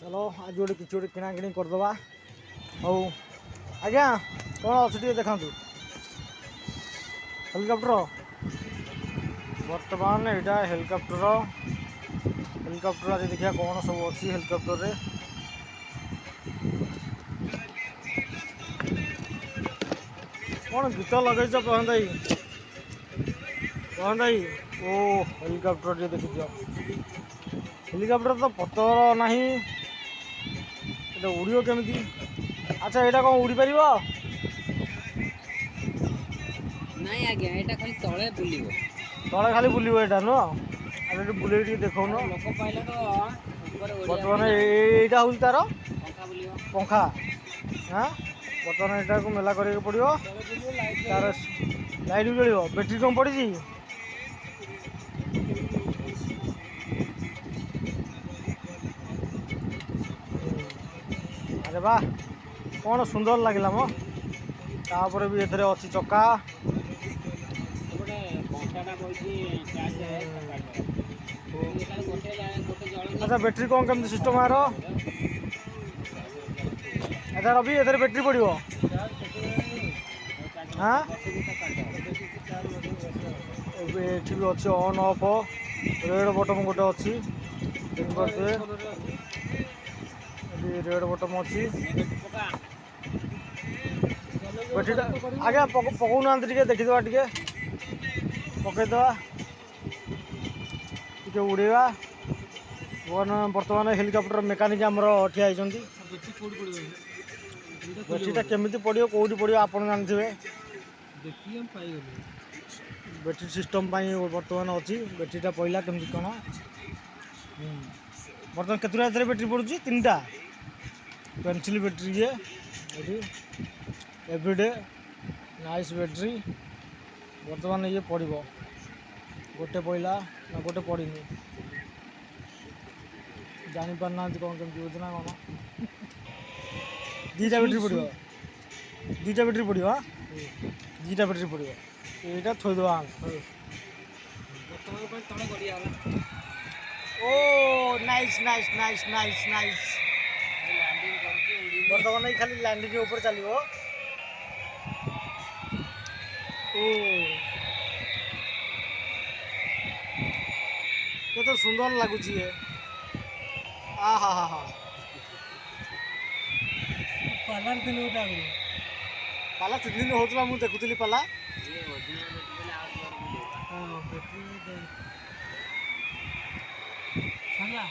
चलो आज गोटे कि गोटे किना कि करदे हौ आज्ञा कौन अच्छे देखा हेलिकप्टर बर्तमान यहाँ हेलिकप्टर आज देखिए कौन सब अच्छी हेलिकप्टर रे कौन गीत लगे प्रधान भाई ओ हेलिकप्टर देखी हेलिकप्टर तो पतर ना उड़ो केमी अच्छा यहाँ कौन उड़ी पार नहीं आज्ञा एटा खाली तले बुलिबो तले खाली बुलिबो एटा नुह अरे बुले देखौन लोक पाइले तो ऊपर ओडिया बर्तमान एटा हूँ तार पंखा बुलिबो पंखा हाँ बर्तमान यहाँ को मेला करके पड़ो तार लाइट भी जल्द बैटेरी कम पड़ी अरे वाह कौन सुंदर लगला मो तापर भी एथरे अच्छी चक्का गोटे पंखाटा बइची चार्ज है गोटे अच्छा बैटेरी कौन केमती सिस्टम यार अच्छा रवि एथरे बैटेरी पड़ो हाँ ये भी अच्छे ऑन ऑफ रेड बटन गोटे अच्छी रेड बटन अच्छी बैटेरीटा आगे पकौना टे देखीदा टे पकईदे टे उड़ेवा बर्तमान हेलिकप्टर मेकानिक आमर ठिया होती बैटेरीटा केमी पड़ो कौटी पड़ो आप जानते बैटेरी सिस्टम बर्तमान अच्छी बैटेरीटा पड़ा केमती कौन बर्तमान केतटा बैटेरी पड़ुची 3टा पेंसिल बैटेरी ये एवरीडे नाइस बैटेरी बर्तमान ये पड़ो गोटे पड़ा ना गोटे पड़ी जापारना कौन कमी योजना कौन 2टा बैटेरी पड़ो 2टा बैटेरी पड़ो हाँ 2टा बैटेरी पड़ो यहाँ थोद ओ nice nice nice nice nice बर्तमान ये खाली लैंडिंग ऊपर चलो केते सुंदर लगुच ये आ हा हा हा पाला पाला 3 दिन होता मुझे देखुली पाला हाँ